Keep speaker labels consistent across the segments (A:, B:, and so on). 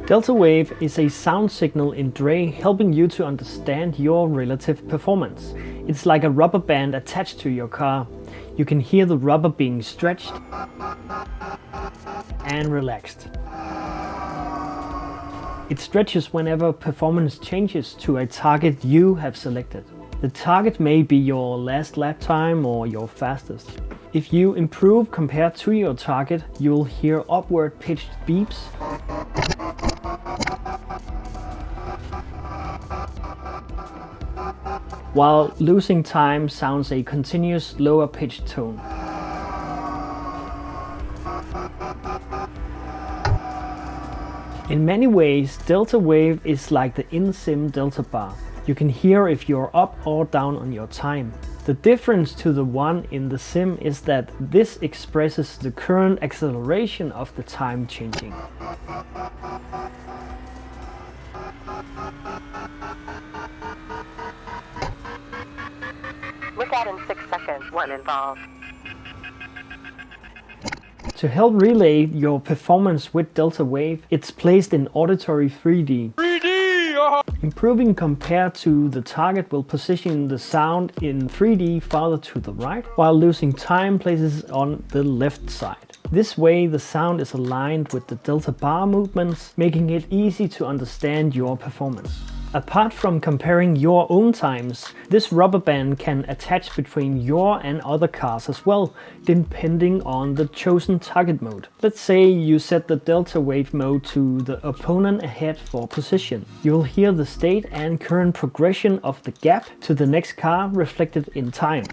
A: Delta wave is a sound signal in dray helping you to understand your relative performance. It's like a rubber band attached to your car. You can hear the rubber being stretched and relaxed. It stretches whenever performance changes to a target you have selected. The target may be your last lap time or your fastest. If you improve compared to your target, you'll hear upward pitched beeps, while losing time sounds a continuous lower pitched tone. In many ways, delta wave is like the in-sim delta bar. You can hear if you're up or down on your time. The difference to the one in the sim is that this expresses the current acceleration of the time changing.
B: Look at in 6 seconds, one involved.
A: To help relay your performance with delta wave, it's placed in auditory 3D. Improving compared to the target will position the sound in 3D farther to the right, while losing time places it on the left side. This way the sound is aligned with the delta bar movements, making it easy to understand your performance. Apart from comparing your own times, this rubber band can attach between your and other cars as well, depending on the chosen target mode. Let's say you set the delta wave mode to the opponent ahead for position. You will hear the state and current progression of the gap to the next car reflected in time.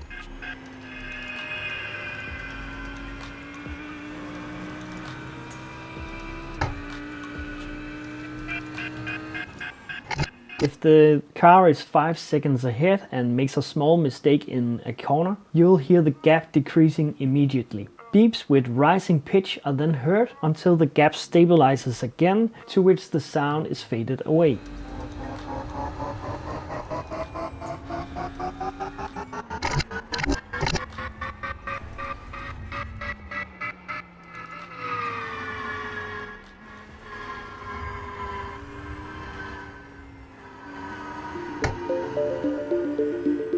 A: If the car is 5 seconds ahead and makes a small mistake in a corner, you'll hear the gap decreasing immediately. Beeps with rising pitch are then heard until the gap stabilizes again, to which the sound is faded away.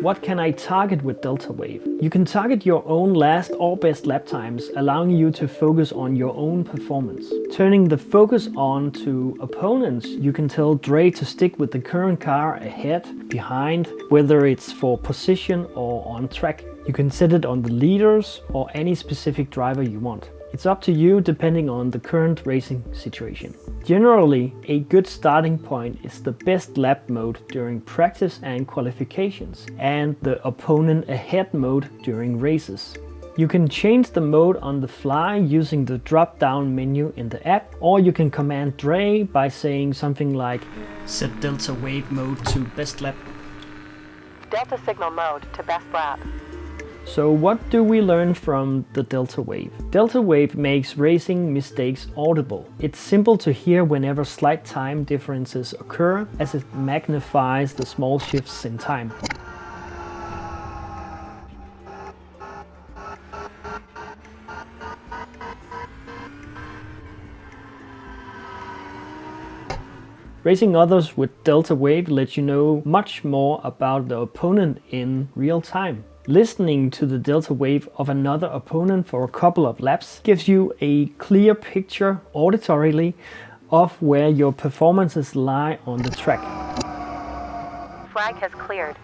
A: What can I target with delta wave? You can target your own last or best lap times, allowing you to focus on your own performance. Turning the focus on to opponents, you can tell dray to stick with the current car ahead, behind, whether it's for position or on track. You can set it on the leaders or any specific driver you want. It's up to you depending on the current racing situation. Generally, a good starting point is the best lap mode during practice and qualifications, and the opponent ahead mode during races. You can change the mode on the fly using the drop-down menu in the app, or you can command dray by saying something like set delta wave mode to best lap.
B: Delta signal mode to best lap.
A: So what do we learn from the delta wave? Delta wave makes racing mistakes audible. It's simple to hear whenever slight time differences occur, as it magnifies the small shifts in time. Racing others with delta wave lets you know much more about the opponent in real time. Listening to the delta wave of another opponent for a couple of laps gives you a clear picture auditorily of where your performances lie on the track.
B: Flag has cleared.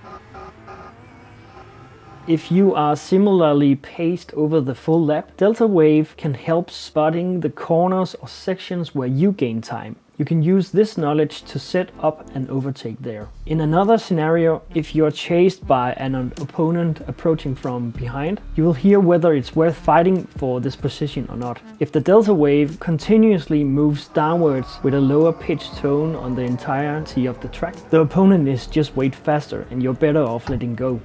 A: If you are similarly paced over the full lap, delta wave can help spotting the corners or sections where you gain time. You can use this knowledge to set up an overtake there. In another scenario, if you are chased by an opponent approaching from behind, you will hear whether it's worth fighting for this position or not. If the delta wave continuously moves downwards with a lower pitched tone on the entirety of the track, the opponent is just way faster and you're better off letting go.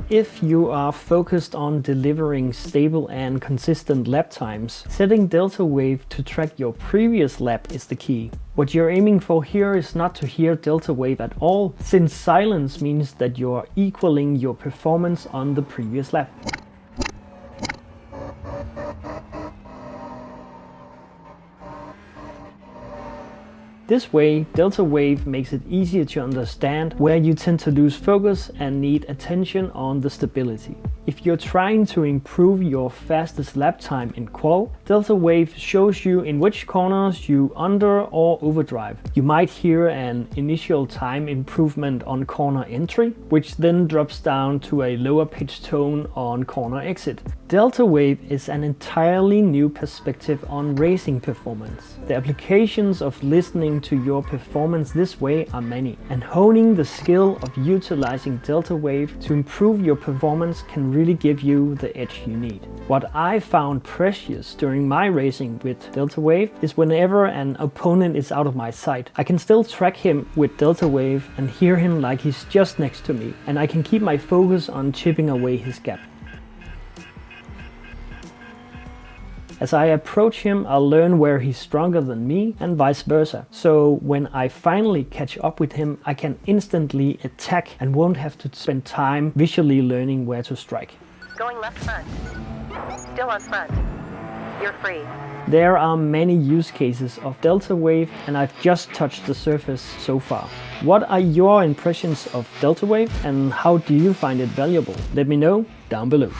A: If you are focused on delivering stable and consistent lap times, setting delta wave to track your previous lap is the key. What you're aiming for here is not to hear delta wave at all, since silence means that you're equaling your performance on the previous lap. This way, delta wave makes it easier to understand where you tend to lose focus and need attention on the stability. If you're trying to improve your fastest lap time in Qual, delta wave shows you in which corners you under or overdrive. You might hear an initial time improvement on corner entry, which then drops down to a lower pitch tone on corner exit. Delta wave is an entirely new perspective on racing performance. The applications of listening to your performance this way are many, and honing the skill of utilizing delta wave to improve your performance can really give you the edge you need. What I found precious during my racing with delta wave is whenever an opponent is out of my sight, I can still track him with delta wave and hear him like he's just next to me, and I can keep my focus on chipping away his gap. As I approach him, I'll learn where he's stronger than me and vice versa. So when I finally catch up with him, I can instantly attack and won't have to spend time visually learning where to strike.
B: Going left front. Still on front. You're free.
A: There are many use cases of delta wave, and I've just touched the surface so far. What are your impressions of delta wave and how do you find it valuable? Let me know down below.